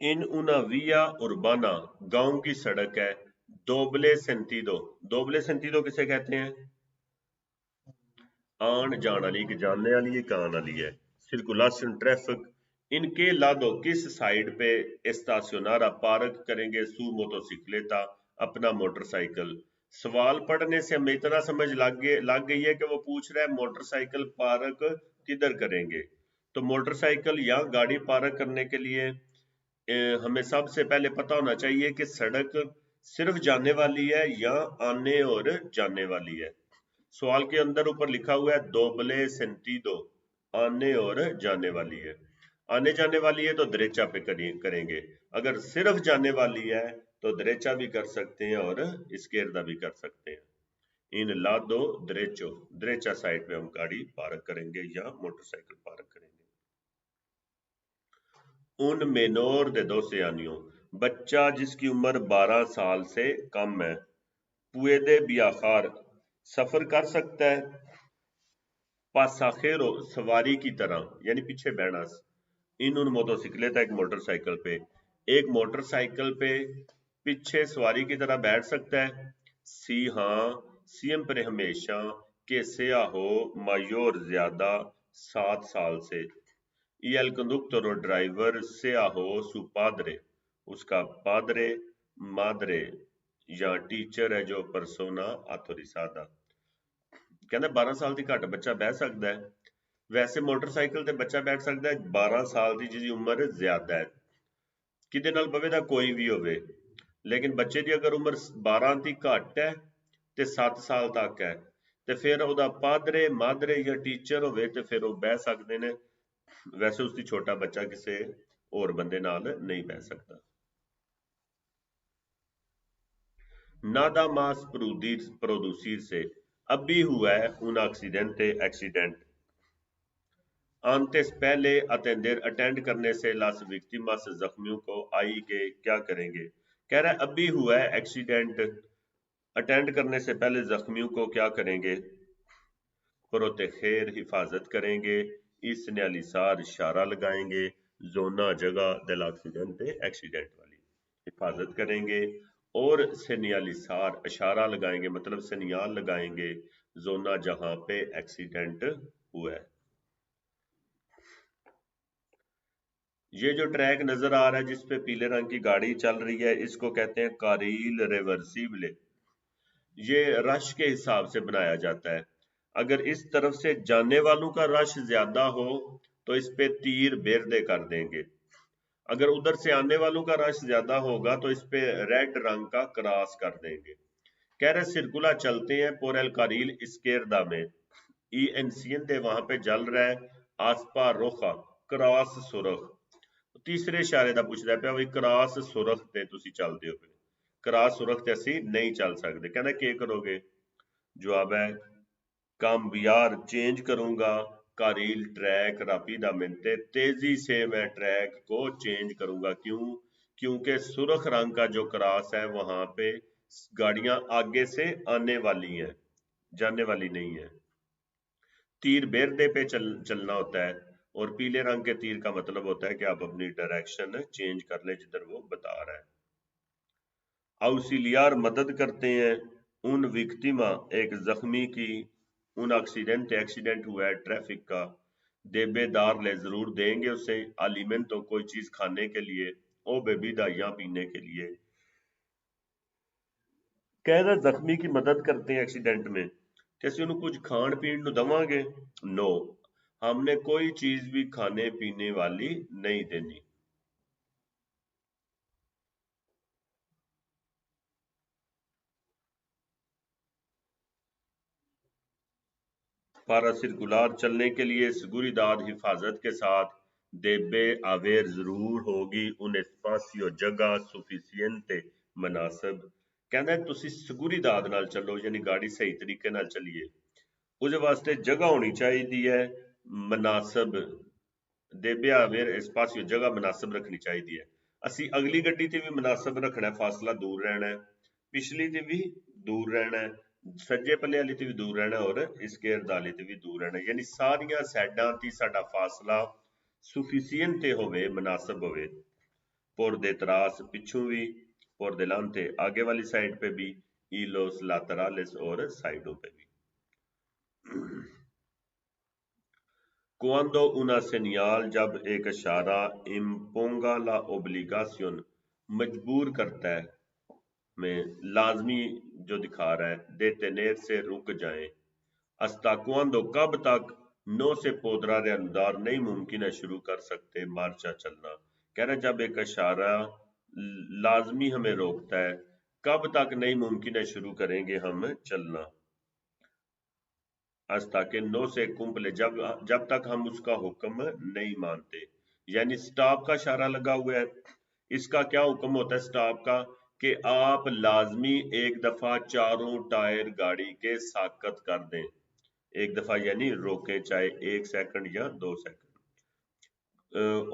इन una via urbana गांव की सड़क है दोबले सेंटीडो। दोबले सेंटीडो किसे कहते हैं? आन जान वाली, एक जानने वाली एक आने वाली है। सर्कुलेशन ट्रैफिक इनके लादो किस साइड पे एस्ताcionara पार्क करेंगे सू मोटोसिक्लेटा अपना मोटरसाइकिल। सवाल पढ़ने से हमें इतना समझ लग गई है कि वो पूछ रहा है मोटरसाइकिल पार्क किधर करेंगे। तो मोटरसाइकिल या गाड़ी पार्क करने के लिए हमें सबसे पहले पता होना चाहिए कि सड़क सिर्फ जाने वाली है या आने और जाने वाली है। सवाल के अंदर ऊपर लिखा हुआ है दोबले सेंटीडो, आने और जाने वाली है। आने जाने वाली है तो दरेचा पे करेंगे। अगर सिर्फ जाने वाली है तो दरेचा भी कर सकते हैं और स्केरदा भी कर सकते हैं। इन लादो दरेचो, दरेचा साइड पे हम गाड़ी पार्क करेंगे या मोटरसाइकिल पार्क करेंगे। उन मेनोर दे 12 años, बच्चा जिसकी उम्र 12 साल से कम है, पुएदे बियाखार सफर कर सकता है, पासाखेरो सवारी की तरह यानी पीछे बैठना। इन उन मोटरसाइकिलें एक मोटरसाइकिल पे, एक मोटरसाइकिल पे पीछे सवारी की तरह बैठ सकता है। सी हाँ, सियम्प्रे हमेशा, के सेया हो मायोर ज्यादा 7 साल से। y el conductor और ड्राइवर sea हो su padre, उसका पादरे मादरे या टीचर है जो परसोना ऑथोरिजादा। कहना 12 साल ਦੀ ਘੱਟ ਬੱਚਾ ਬਹਿ ਸਕਦਾ ਹੈ। ਵੈਸੇ ਮੋਟਰਸਾਈਕਲ ਤੇ ਬੱਚਾ ਬੈਠ ਸਕਦਾ ਹੈ 12 ਸਾਲ ਦੀ ਜਿਹਦੀ ਉਮਰ ਜ਼ਿਆਦਾ ਹੈ। ਕਿਹਦੇ ਨਾਲ ਬਵੇ ਦਾ ਕੋਈ ਵੀ ਹੋਵੇ, ਲੇਕਿਨ ਬੱਚੇ ਦੀ ਅਗਰ ਉਮਰ 12 ਦੀ ਘੱਟ ਹੈ ਤੇ 7 ਸਾਲ ਤੱਕ ਹੈ ਤੇ ਫਿਰ ਉਹਦਾ ਪਾਦਰੇ ਮਾਦਰੇ ਜਾਂ ਟੀਚਰ ਹੋਵੇ ਤੇ ਫਿਰ ਉਹ ਬਹਿ ਸਕਦੇ ਨੇ। वैसे उसकी छोटा बच्चा किसी और बंदे नाल नहीं बह सकता। नादा मास प्रोड्यूसर से अभी हुआ है un एक्सीडेंट antes पहले अटेंडर अटेंड करने से लास विक्टिमास जख्मियों को आई के क्या करेंगे। कह रहा है अभी हुआ है एक्सीडेंट, अटेंड करने से पहले जख्मियों को क्या करेंगे। प्रोतेखेर हिफाजत करेंगे, इस न्यालिसार इशारा लगाएंगे, जोना जगह दिल एक्सीडेंट वाली हिफाजत करेंगे और सेनियालिसार इशारा लगाएंगे मतलब सेनियाल लगाएंगे जोना जहां पे एक्सीडेंट हुआ है। ये जो ट्रैक नजर आ रहा है जिसपे पीले रंग की गाड़ी चल रही है इसको कहते हैं कारील रिवर्सिबल। ये रश के हिसाब से बनाया जाता है। अगर इस तरफ से जाने वालों का रश ज्यादा हो तो इस पे तीर बेरदे कर देंगे, अगर उधर से आने वालों का रश ज्यादा होगा तो इस पे रेड रंग का क्रॉस कर देंगे। कह रहे सिरकुला चलते हैं पोरेल कारील स्केरदा में, ई एनसीएन दे वहां पे जल रहा है आसपा रोखा क्रॉस सुरख। तीसरे इशारे का पूछता है भाई क्रॉस सुरख ते तुसी चलदे हो, क्रॉस सुरख ते असी नहीं चल सकते। कहना क्या करोगे, जवाब है काम यार चेंज करूंगा, कारील ट्रैक रापिडामेंटे तेजी से मैं ट्रैक को चेंज करूंगा। क्यों? क्योंकि सुर्ख रंग का जो क्रॉस है वहां पे गाड़ियां आगे से आने वाली हैं, जाने वाली नहीं है। तीर बेरदे पे चलना होता है और पीले रंग के तीर का मतलब होता है कि आप अपनी डायरेक्शन चेंज कर ले जिधर वो बता रहा है। आउसिलियार मदद करते हैं उन विक्टिमा एक जख्मी की, उन एक्सीडेंट हुआ है ट्रैफिक का, देबेदार ले जरूर देंगे उसे अलीमेंटो कोई चीज खाने के लिए, ओ बेबीदा या पीने के लिए। कहना जख्मी की मदद करते हैं एक्सीडेंट में जैसे उन्हें कुछ खान पीन नु दवांगे, नो हमने कोई चीज भी खाने पीने वाली नहीं देनी। पारा सिरकुलार चलने के लिए seguridad हिफाजत के साथ देबे आवेर जरूर होगी उन espacio जगह suficiente मुनासिब। कहना है तुसी seguridad नाल चलो यानी गाड़ी सही तरीके नाल चलिए, उसदे वास्ते जगह होनी चाहिए है मुनासिब। देबे आवेर espacio जगह मुनासिब रखनी चाहिए है। असी अगली गड्डी ते भी मुनासिब रखना है, फासला दूर रहना है, पिछली ते भी दूर रहना है, सज्जे पल्ले वाली ते भी दूर रहना और इसके अरदाले ते भी दूर रहना, यानी सारियां साइडां ती साडा फासला सुफिशिएंट होवे मुनासिब होवे। por detrás पिछू भी, por delante आगे वाली साइड पे भी, y los laterales और साइडों पे भी। Cuando una señal जब एक इशारा imponga la obligación मजबूर करता है में लाजमी जो दिखा रहा है de tener से रुक जाएं, hasta cuando कब तक no से podrá reanudar नहीं मुमकिन है शुरू कर सकते मार्चा चलना। कह रहा है जब एक इशारा लाजमी हमें रोकता है कब तक नहीं मुमकिन है शुरू करेंगे हम चलना। हस्ता के नो से कुंपले जब तक हम उसका हुक्म नहीं मानते, यानी स्टॉप का इशारा लगा हुआ है। इसका क्या हुक्म होता है स्टॉप का कि आप लाजमी एक दफा चारों टायर गाड़ी के साकत कर दें, एक दफा यानी रोके, चाहे 1 सेकंड या 2 सेकंड।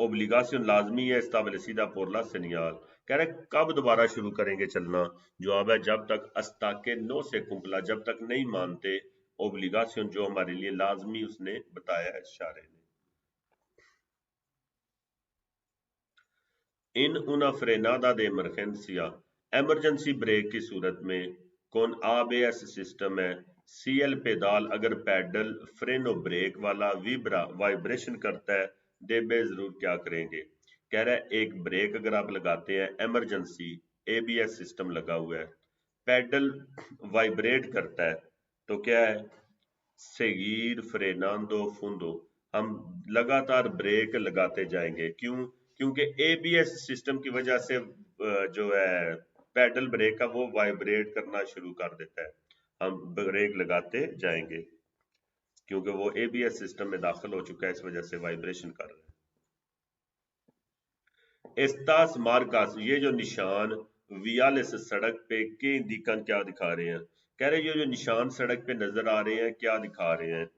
ओब्लिगासियन लाजमी है एस्टाब्लेसिदा por la señal, कह रहे कब दोबारा शुरू करेंगे चलना। जवाब है जब तक अस्ता के नो से कुंपला, जब तक नहीं मानते ओब्लिगासियन जो हमारे लिए लाजमी उसने बताया है इशारे ने। इन una frenada de emergencia, emergency brake की सूरत में कौन ABS सिस्टम है, CL पेदाल अगर पैडल फ्रेनो ब्रेक वाला विब्रा वाइब्रेशन करता है, देबे जरूर क्या करेंगे। कह रहा है एक ब्रेक अगर आप लगाते हैं एमरजेंसी, ABS सिस्टम लगा हुआ है, पैडल वाइब्रेट करता है तो क्या है seguir frenando fundo, हम लगातार ब्रेक लगाते जाएंगे। क्यों? क्योंकि ABS सिस्टम की वजह से जो है पैडल ब्रेक का वो वाइब्रेट करना शुरू कर देता है, हम ब्रेक लगाते जाएंगे क्योंकि वो ABS सिस्टम में दाखिल हो चुका है, इस वजह से वाइब्रेशन कर रहा है। एस्तास मार्कास, ये जो निशान वियालेस सड़क पे के इंडिकन क्या दिखा रहे हैं। कह रहे हैं ये जो निशान सड़क पे नजर आ रहे हैं क्या दिखा रहे हैं,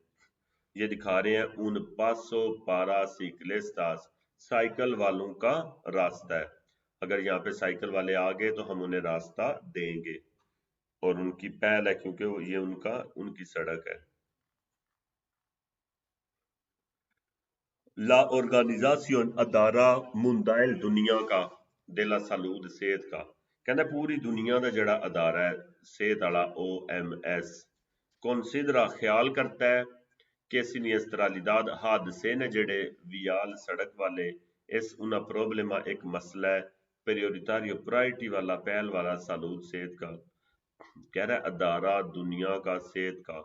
ये दिखा रहे हैं उन पासो पारा सिक्लेस्तास, साइकिल वालों का रास्ता है। अगर यहाँ पे साइकिल वाले आ गए तो हम उन्हें रास्ता देंगे, और उनकी पहल है क्योंकि ये उनकी सड़क है। ला ऑर्गेनाइजेशन अदारा मुंदाइल दुनिया का de la salud सेहत का, कहना पूरी दुनिया का जड़ा अदारा है सेहत वाला OMS considera ख्याल करता है कि siniestralidad हादसे ने जड़े वियाल सड़क वाले इस una problema एक मसला है prioritario प्रायोरिटी वाला पहल वाला सालूद सेहत का। कह रहा है अदारा दुनिया का सेहत का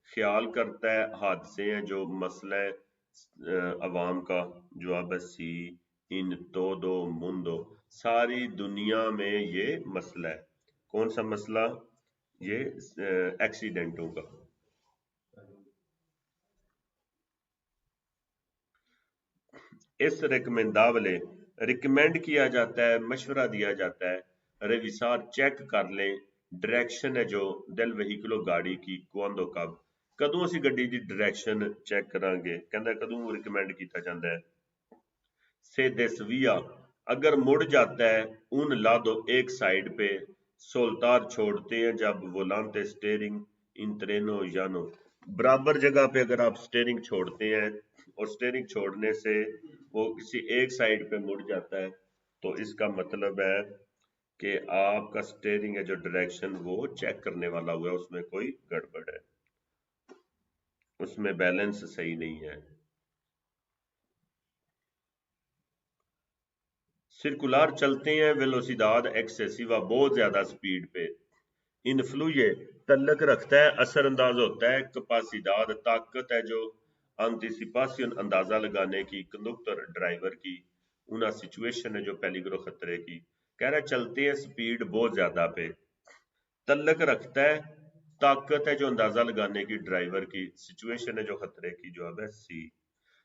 ख्याल करता है हादसे हैं जो मसला है अवाम का। जवाब है सी इन todo mundo, सारी दुनिया में ये मसला है। कौन सा मसला? ये एक्सीडेंटों का। इस रिकमेंडावले रिकमेंड किया जाता है, मशवरा दिया जाता है, रेविसार चेक कर लें डायरेक्शन है जो दिल वहीकलो गाड़ी की कौन कब कदों ਅਸੀਂ ਗੱਡੀ ਦੀ डायरेक्शन चेक करांगे, कहता कदों रिकमेंड किया जाता है। से देसविया अगर मुड़ जाता है उन ला दो एक साइड पे, सोलतार छोड़ते हैं जब वोलांते स्टेयरिंग इन ट्रेनो यानो, बराबर जगह पे अगर आप स्टेयरिंग छोड़ते हैं और स्टेयरिंग छोड़ने से वो किसी एक साइड पे मुड़ जाता है तो इसका मतलब है कि आपका स्टेयरिंग है जो डायरेक्शन वो चेक करने वाला हुआ है, उसमें कोई गड़बड़ है, उसमें बैलेंस सही नहीं है। सर्कुलर चलते हैं वेलोसिदाद एक्सेसिवा बहुत ज्यादा स्पीड पे, इनफ्लुए तल्लक रखता है असरअंदाज होता है कपासिदाद ताकत है जो एंटीसिपाशन अंदाजा लगाने की कंडक्टर ड्राइवर की, उना सिचुएशन है जो पेलिग्रो खतरे की। कह रहा है चलते हैं स्पीड बहुत ज्यादा पे, तल्लक रखता है ताकत है जो अंदाजा लगाने की ड्राइवर की, सिचुएशन है जो खतरे की। जवाब है सी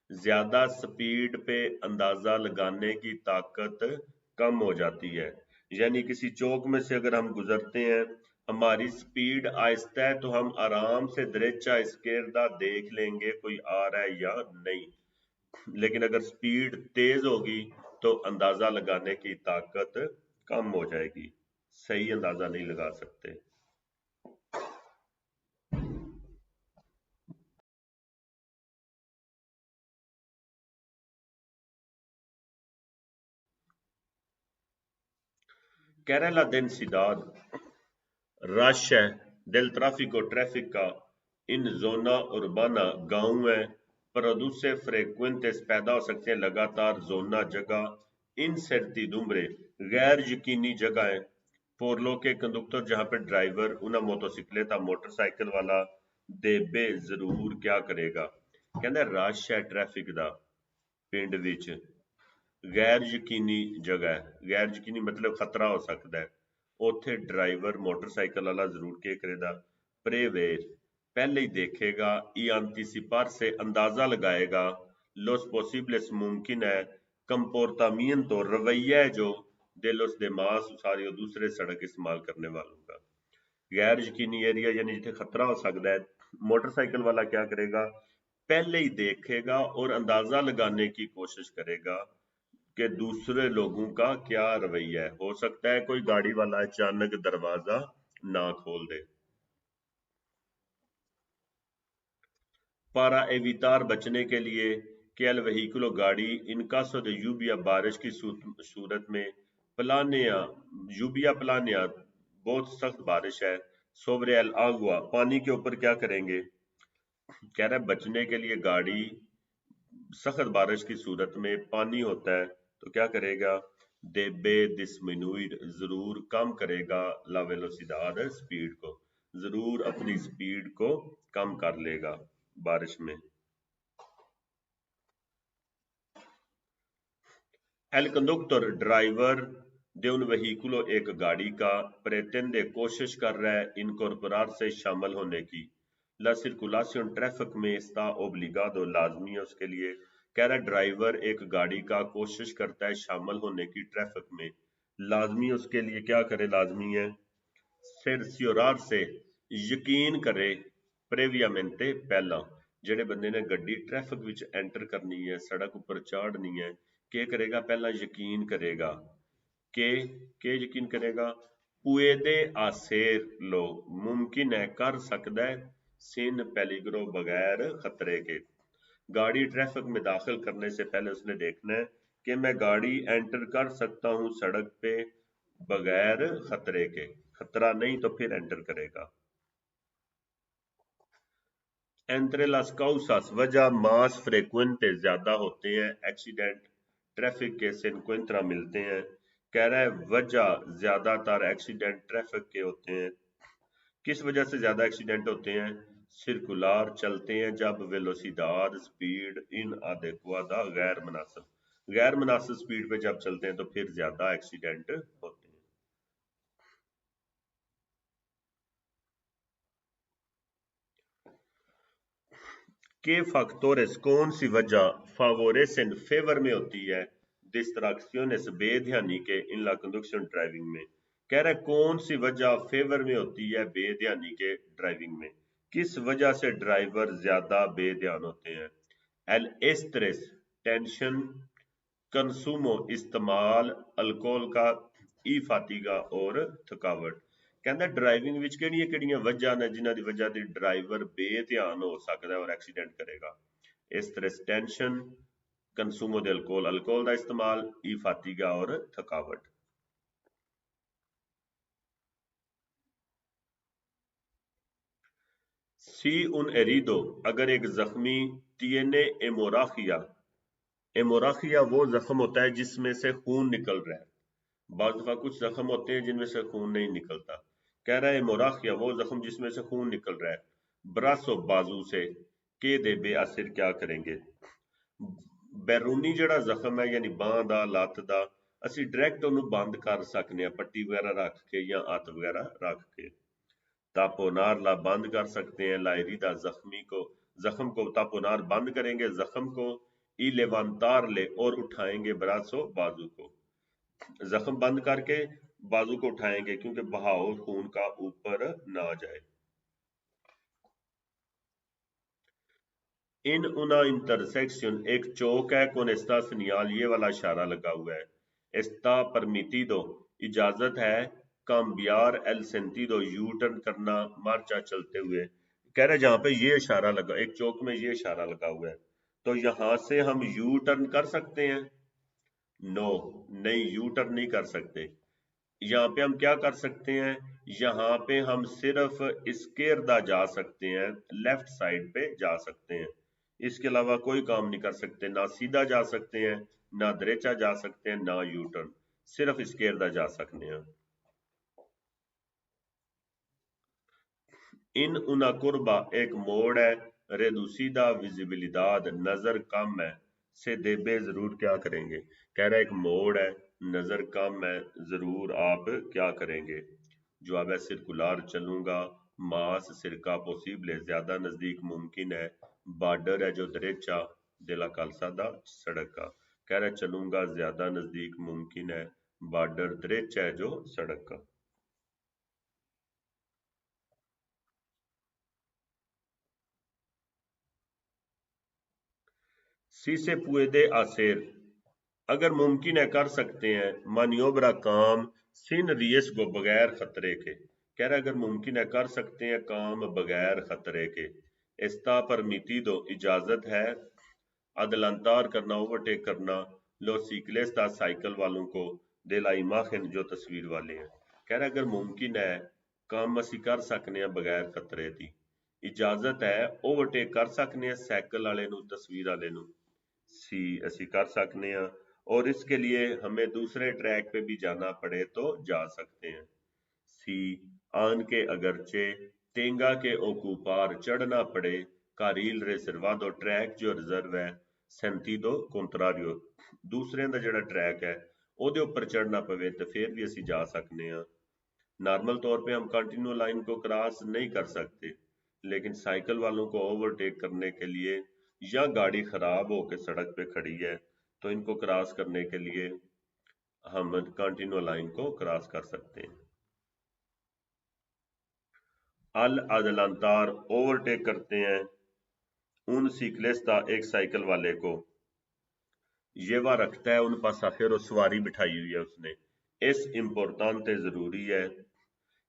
ज्यादा स्पीड पे अंदाजा लगाने की ताकत कम हो जाती है, यानी किसी चौक में से अगर हम गुजरते हैं हमारी स्पीड आहिस्ता है तो हम आराम से दरेचा इसकेरदा देख लेंगे कोई आ रहा है या नहीं, लेकिन अगर स्पीड तेज होगी तो अंदाजा लगाने की ताकत कम हो जाएगी, सही अंदाजा नहीं लगा सकते। केरला densidad रश है del tráfico ट्रैफिक का इन जोना उर्बाना गाँव है produce frecuentes पैदा हो सकते हैं लगातार जोना जगह incertidumbre गैर यकीनी जगह है फोर लो के कंडक्टर जहां पे ड्राइवर उना मोटरसाइकिलेटा मोटरसाइकिल वाला देबे जरूर क्या करेगा कहंदा रश है ट्रैफिक दा पिंड विच गैर यकीनी जगह है गैर यकीनी मतलब खतरा हो सकता है ਉੱਥੇ ਡਰਾਈਵਰ ਮੋਟਰਸਾਈਕਲ ਵਾਲਾ ਜ਼ਰੂਰ ਕੀ ਕਰੇਗਾ prever पहले ही देखेगा y anticipar से अंदाजा लगाएगा los posibles मुमकिन है comportamiento रवैया है जो de los demás सारी और दूसरे सड़क इस्तेमाल करने वालों का गैर यकीनी एरिया यानी जिथे खतरा हो सकता है मोटरसाइकिल वाला क्या करेगा पहले ही देखेगा और अंदाजा लगाने की कोशिश करेगा कि दूसरे लोगों का क्या रवैया है हो सकता है कोई गाड़ी वाला अचानक दरवाजा ना खोल दे para evitar बचने के लिए que el vehículo गाड़ी in caso de lluvia बारिश की सूरत में planea lluvia planea बहुत सख्त बारिश है sobre el agua पानी के ऊपर क्या करेंगे कह रहा है बचने के लिए गाड़ी सख्त बारिश की सूरत में पानी होता है तो क्या करेगा देबे डिसमिनुइड जरूर कम करेगा ला वेलोसिडाद स्पीड को जरूर अपनी स्पीड को कम कर लेगा बारिश में L conductor driver de un vehículo एक गाड़ी का pretende कोशिश कर रहा है इनकॉर्पोरार से शामिल होने की ला सर्कुलासियन ट्रैफिक में está obligado लाजमी है उसके लिए कह रहा है ड्राइवर एक गाड़ी का कोशिश करता है शामिल होने की ट्रैफिक में लाजमी उसके लिए क्या करे लाजमी है सेरसियोरार से यकीन करे प्रेवियामेंटे पहला जेड़े बंदे ने गड्डी ट्रैफिक विच एंटर करनी है सड़क ऊपर चढ़नी है के करेगा पहला यकीन करेगा के यकीन करेगा पुएदे आसेर लो मुमकिन है कर सकता है सिन पेलिग्रो बगैर खतरे के गाड़ी ट्रैफिक में दाखिल करने से पहले उसने देखना है कि मैं गाड़ी एंटर कर सकता हूं सड़क पे बगैर खतरे के खतरा नहीं तो फिर एंटर करेगा entre las causas वजह मास फ्रीक्वेंटे ज्यादा होते हैं एक्सीडेंट ट्रैफिक के से encuentra मिलते हैं कह रहा है वजह ज्यादातर एक्सीडेंट ट्रैफिक के होते हैं किस वजह से ज्यादा एक्सीडेंट होते हैं सर्कुलर चलते हैं जब वेलोसिडाद स्पीड इन अदेक्वादा गैर मुनासिब स्पीड पे जब चलते हैं तो फिर ज्यादा एक्सीडेंट होते हैं के फैक्टोरेस कौन सी वजह फावोरेसन फेवर में होती है डिस्ट्रैक्शंस बेध्यानी के इन ला कंडक्शन ड्राइविंग में कह रहा है कौन सी वजह फेवर में होती है बेध्यानी के ड्राइविंग में किस वजह से ड्राइवर ज्यादा बेध्यान होते हैं एल एस्ट्रेस टेंशन कंसूमो इस्तेमाल अल्कोहल का ई फातिगा और थकावट कहता ड्राइविंग विच किहड़ियां वजह ने जिन्हां दी वजह ते ड्राइवर बेध्यान हो सकदा है और एक्सीडेंट करेगा स्ट्रेस टेंशन कंसूमो दे अल्कोहल दा इस्तेमाल ई फातिगा और थकावट सी उन एरिडो अगर एक जख्मी टीएनए एमोराखिया वो जख्म होता है जिसमें से खून निकल रहा है बाज़ दफा कुछ जख्म होते हैं जिनमें से खून नहीं निकलता कह रहा है एमोराखिया वो जख्म जिसमें से खून निकल रहा है ब्रासो बाजू से के दे बेअसर क्या करेंगे बैरूनी जड़ा जख्म है यानी बांह दा लत्त दा ਅਸੀਂ डायरेक्ट ਉਹਨੂੰ ਬੰਦ ਕਰ ਸਕਨੇ ਆ ਪੱਟੀ ਵਗੈਰਾ ਰੱਖ ਕੇ ਜਾਂ ਹੱਥ ਵਗੈਰਾ ਰੱਖ ਕੇ तापोनार ला बंद कर सकते हैं लायरीदा जख्म को तापोनार बंद करेंगे जख्म को ई लेवांतार ले और उठाएंगे ब्रासो बाजू को जख्म बंद करके बाजू को उठाएंगे क्योंकि बहाव खून का ऊपर ना जाए इन उना इंटरसेक्शन एक चौक है कोनेस्टा सनियाल ये वाला इशारा लगा हुआ है एस्ता परमिटिदो इजाजत है काम्बियार एल सेंटिडो यू टर्न करना मार्चा चलते हुए कह रहे जहां पे ये इशारा लगा एक चौक में ये इशारा लगा हुआ है तो यहां से हम यू टर्न कर सकते हैं नो नहीं यू टर्न नहीं कर सकते یہاں پہ ہم کیا کر سکتے ہیں، یہاں پہ ہم صرف اسکیردہ جا سکتے ہیں، لیفٹ سائڈ پہ جا سکتے ہیں، اس کے علاوہ کوئی کام نہیں کر سکتے، نہ سیدھا جا سکتے ہیں، نہ دریچا جا سکتے ہیں، نہ یو ٹرن، صرف اسکیردہ جا سکتے ہیں۔ ان انا قربا ایک موڑ ہے، ریدوسیدہ ویزیبلداد نظر کم ہے، سے دیبے ضرور کیا کریں گے، کہہ رہا ہے ایک موڑ ہے، نظر کم ہے، ضرور آپ کیا کریں گے۔ جواب ہے سرکولار چلوں گا، ماس سرکا پوسیبل زیادہ نزدیک ممکن ہے، بارڈر ہے جو دریچا دلا کالسادہ سڑک کا، کہہ رہا ہے چلوں گا زیادہ نزدیک ممکن ہے، بارڈر دریچا ہے جو سڑک کا۔ سی سے پویدے آسیر، اگر ممکن ہے کر سکتے ہیں، مانیوبرا کام سن ریس کو بغیر خطرے کے، کہہ رہا ہے اگر ممکن ہے کر سکتے ہیں کام بغیر خطرے کے۔ استا پرمیتی دو اجازت ہے، ادلانتار کرنا، اوورٹیک کرنا، لو سیکلس دا سائیکل والوں کو، دے لا imagen جو تصویر والے ہیں، کہہ رہا ہے اگر ممکن ہے کام اسی کر سکنے ہیں بغیر خطرے دی، اجازت ہے اوورٹیک کر سکنے ہیں سائیکل والے نو، تصویر والے نو، سی اسی کر سکنے ہیں، اور اس کے لیے ہمیں دوسرے ٹریک پہ بھی جانا پڑے تو جا سکتے ہیں۔ سی آن کے اگرچہ تینگا کے اوکوپار چڑھنا پڑے، کاریل ریزروادو ٹریک جو ریزرو ہے، سینتیدو کنتراریو دوسرے دا جڑا ٹریک ہے او دے اوپر چڑھنا پوے تو پھر بھی اسی جا سکنے ہیں۔ نارمل طور پہ ہم کنٹینیو لائن کو کراس نہیں کر سکتے، لیکن سائیکل والوں کو اوورٹیک کرنے کے لیے یا گاڑی خراب ہو کے سڑک پہ کھڑی ہے تو ان کو کراس کرنے کے لیے ہم کنٹینیو لائن کو کراس کر سکتے ہیں۔ الادلانتار اوورٹیک کرتے ہیں ان سیکلستا ایک سائیکل والے کو، یہ وہ رکھتا ہے ان پاس آخر و سواری بٹھائی ہوئی ہے اس نے، اس امپورٹانتے ضروری ہے،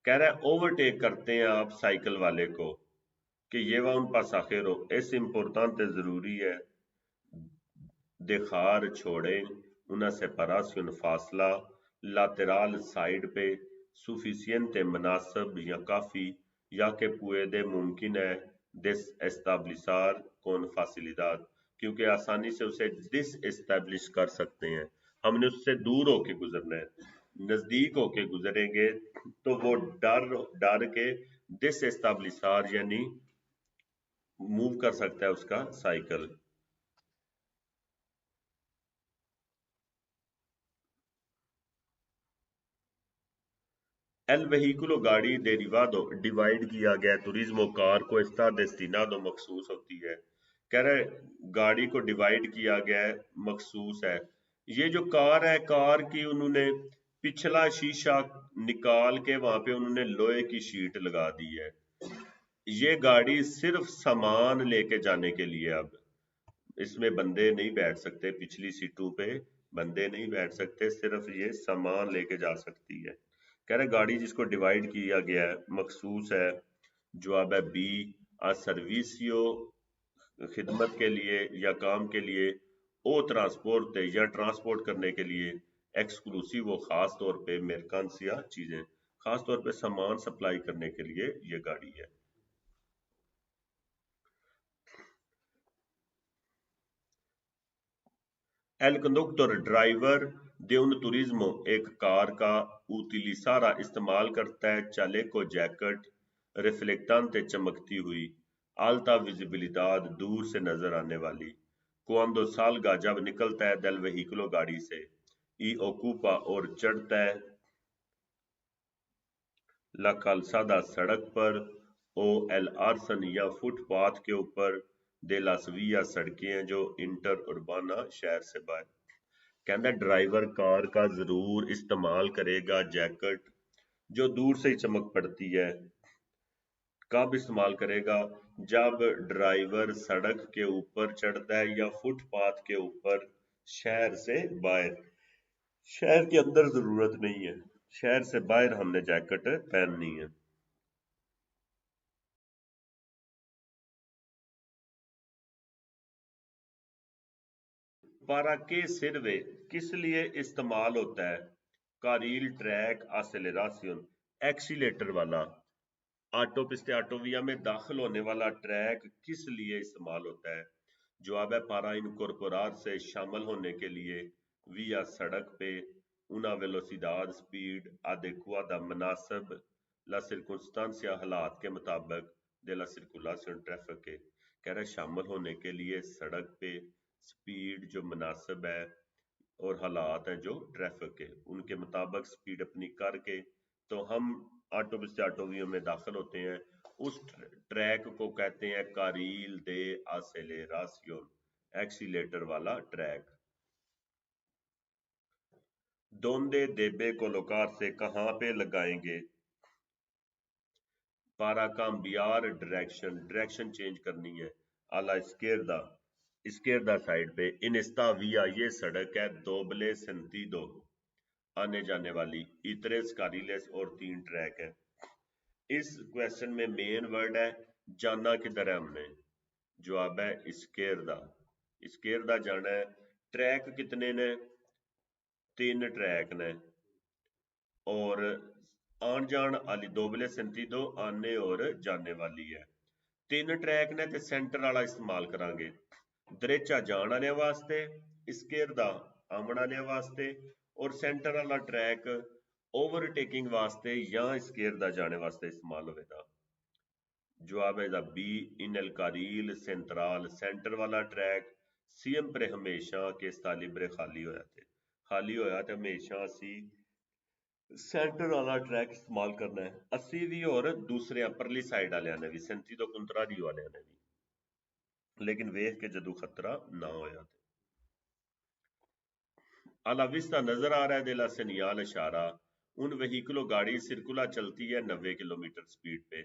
کہہ رہا ہے اوورٹیک کرتے ہیں آپ سائیکل والے کو کہ یہ وہ ان پاس آخر ہو، اس امپورٹانتے ضروری ہے، دخار چھوڑیں انہا سیپاراسیون فاصلہ، لاترال سائیڈ پہ، سوفیسینٹ مناسب یا کافی، یا کہ پویدے ممکن ہے ڈس اسٹابلسار کون فاصلیداد، کیونکہ آسانی سے اسے ڈس اسٹیبلش کر سکتے ہیں، ہم نے اس سے دور ہو کے گزرنا ہے، نزدیک ہو کے گزریں گے تو وہ ڈر کے ڈس اسٹیبلسار یعنی موو کر سکتا ہے اس کا سائیکل۔ El vehículo گاڑی derivado ڈیوائیڈ کیا گیا turismo کار کو está destinado مخصوص ہوتی ہے، کہہ رہے گاڑی کو ڈیوائیڈ کیا گیا ہے مخصوص ہے، یہ جو کار ہے کار کی انہوں نے پچھلا شیشہ نکال کے وہاں پہ انہوں نے لوہے کی شیٹ لگا دی ہے، یہ گاڑی صرف سامان لے کے جانے کے لیے، اب اس میں بندے نہیں بیٹھ سکتے، پچھلی سیٹوں پہ بندے نہیں بیٹھ سکتے، صرف یہ سامان لے کے جا سکتی ہے، کہہ رہے گاڑی جس کو ڈیوائیڈ کیا گیا ہے مخصوص ہے، جواب ہے بی سرویسیو خدمت کے لیے یا کام کے لیے، او ٹرانسپورٹ یا ٹرانسپورٹ کرنے کے لیے، ایکسکلوسیو وہ خاص طور پہ میرکانسیا چیزیں، خاص طور پہ سامان سپلائی کرنے کے لیے یہ گاڑی ہے۔ El conductor driver de un turismo ایک کار کا utilizará استعمال کرتا ہے چالیکو جیکٹ ریفلیکٹانتے چمکتی ہوئی alta visibilidad دور سے نظر آنے والی cuando salga جب نکلتا ہے del vehículo گاڑی سے y ocupa اور چڑھتا ہے la calzada سڑک پر او el arsen یا فٹ پاتھ کے اوپر de las vías سڑکیں ہیں جو انٹر اربانا شہر سے باہر، کہندہ ڈرائیور کار کا ضرور استعمال کرے گا جیکٹ جو دور سے ہی چمک پڑتی ہے، کب استعمال کرے گا جب ڈرائیور سڑک کے اوپر چڑھتا ہے یا فٹ پاتھ کے اوپر شہر سے باہر، شہر کے اندر ضرورت نہیں ہے، شہر سے باہر ہم نے جیکٹ پہننی ہے۔ پارا کے سروے کس لیے استعمال ہوتا ہے، कारील ट्रैक आसेलेरासियन, एक्सीलेटर वाला। ऑटो पिस्ते ऑटोविया में दाखिल होने वाला ट्रैक किस लिए इस्तेमाल होता है? जवाब है पारा इनकोर्पोरार से शामिल होने के लिए, विया सड़क पे, una velocidad स्पीड, adecuada मुनासिब, la circunstancia हालात के मुताबिक, de la circulación ट्रैफिक के। कह रहा है शामिल होने के लिए सड़क पे, स्पीड जो मुनासिब है और हालात हैं जो ट्रैफिक के, उनके मुताबिक स्पीड अपनी करके तो हम ऑटो से ऑटोवियो में दाखिल होते हैं। उस ट्रैक को कहते हैं कारील दे आसेलेरासियोन, एक्सीलेटर वाला ट्रैक। दोंदे देबे को लोकार से कहाँ पे लगाएंगे? पारा काम्बियार डायरेक्शन चेंज करनी है। आला इसकेरदा साइड पे इनिस्ता विया, ये सड़क है दोबले सेंतीदो, आने जाने वाली, इतरेस कारिलेस और 3 ट्रैक है। इस क्वेश्चन में मेन वर्ड है जाना किधर है हमने, जवाब है इसकेरदा जाना है। ट्रैक कितने ने? 3 ट्रैक ने, और आन जान वाली दोबले सेंतीदो आने और जाने वाली है। 3 ट्रैक ने ते सेंटर वाला इस्तेमाल करांगे। दरेचा जान वाले वास्ते, इसकेरदा आमन वाले वास्ते, और सेंटर वाला ट्रैक ओवरटेकिंग वास्ते या इसकेरदा जाने वास्ते इस्तेमाल होगा। जवाब है बी, इन एल कारील सेंट्रल, सेंटर वाला ट्रैक सियम्प्रे हमेशा के तालिब्रे खाली होया थे, हमेशा असी सेंटर वाला ट्रैक इस्तेमाल करना है। असी भी और दूसरे परली साइड वाले ने भी, सेंती तो कुंतरारी वाले ने भी, लेकिन वेख के जदू खतरा ना होया थे। अला विस्ता नजर आ रहा है दिला सनियाल इशारा, उन वहीकलों गाड़ी सिरकुला चलती है 90 किलोमीटर स्पीड पे,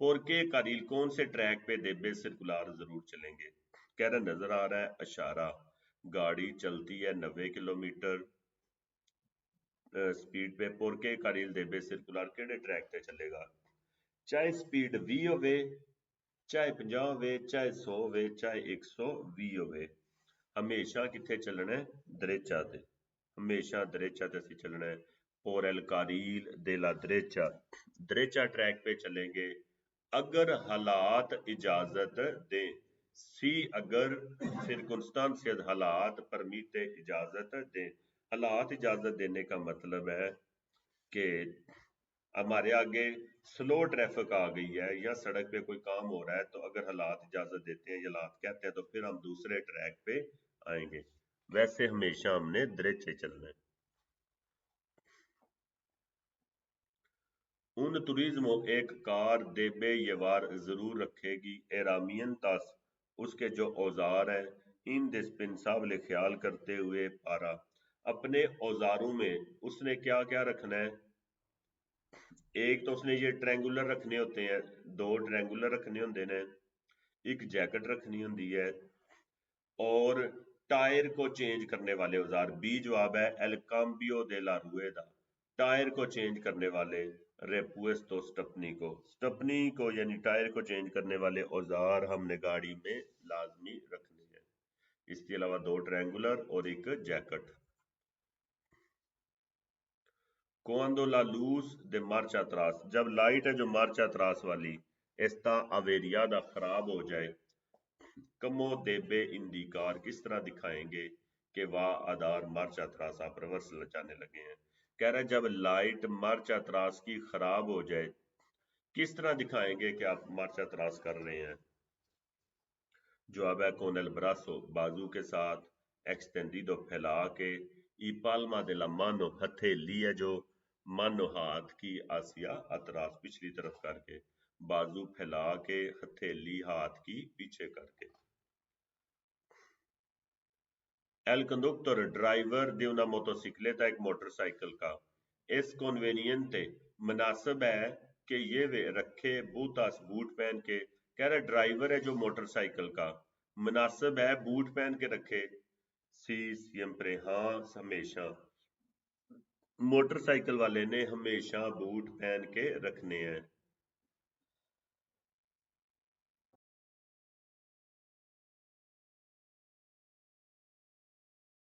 पोरके कारील कौन से ट्रैक पे देबे सिरकुलार जरूर चलेंगे? कह रहा नजर आ रहा है इशारा, गाड़ी चलती है 90 किलोमीटर स्पीड पे, पोरके कारील देबे सिरकुलार केड़े ट्रैक पे चलेगा? चाहे स्पीड 20 होवे, चाहे 50 होवे, चाहे 100 होवे, चाहे 120 होवे, हमेशा किथे चलना है? दरेचा ते, हमेशा दरेचा ते असी चलना है। और एल कारील देला दरेचा ट्रैक पे चलेंगे अगर हालात इजाजत दे। सी अगर सिरकुंस्टांसियस हालात परमीते इजाजत दे। हालात इजाजत देने का मतलब है कि हमारे आगे स्लो ट्रैफिक आ गई है या सड़क पे कोई काम हो रहा है, तो अगर हालात इजाजत देते हैं या हालात कहते हैं तो फिर हम दूसरे ट्रैक पे आएंगे। वैसे हमेशा हमने दरेचे चलना है। उन तुरिज्मो एक कार देबे येवार जरूर रखेगी एरामियन तास, उसके जो औजार हैं इन डिस्पेंसाबले ख्याल करते हुए पारा, अपने औजारों में उसने क्या क्या रखना है? एक तो उसने ये ट्रैंगुलर रखने होते हैं, 2 ट्रैंगुलर रखने होंगे ने, एक जैकेट रखनी होंगी है, और टायर को चेंज करने वाले औजार। बी जवाब है एल काम्बियो दे ला रुएदा, टायर को चेंज करने वाले, रेपुएस तो स्टपनी को यानी टायर को चेंज करने वाले औजार हमने गाड़ी में लाजमी रखने हैं। इसके अलावा 2 ट्रायंगुलर और एक jacket. Cuando la luz de marcha atrás, जब लाइट है जो मार्चा त्रास वाली एस्ता अवेरियादा खराब हो जाए, कमो देबे इंडिकार किस तरह दिखाएंगे कि वाह आधार मार्चा त्रास आप रिवर्स जाने लगे हैं। कह रहा है जब लाइट मार्चा त्रास की खराब हो जाए किस तरह दिखाएंगे कि आप मार्चा त्रास कर रहे हैं? जवाब है con el brazo, बाजू के साथ, extendido फैला के, y palma de la mano, हथेली है जो, मानो हाथ की, आसिया अतरास पिछली तरफ करके, बाजू फैला के, हथेली हाथ की पीछे करके। El conductor, driver de una motocicleta, एक मोटरसाइकिल का, es conveniente, मुनासिब है कि ये वे रखे बूतास, बूट पहन के। कह रहा ड्राइवर है जो मोटरसाइकिल का, मुनासिब है बूट पहन के रखे। सी सियम्प्रे, हाँ हमेशा, मोटरसाइकिल वाले ने हमेशा बूट पहन के रखने हैं।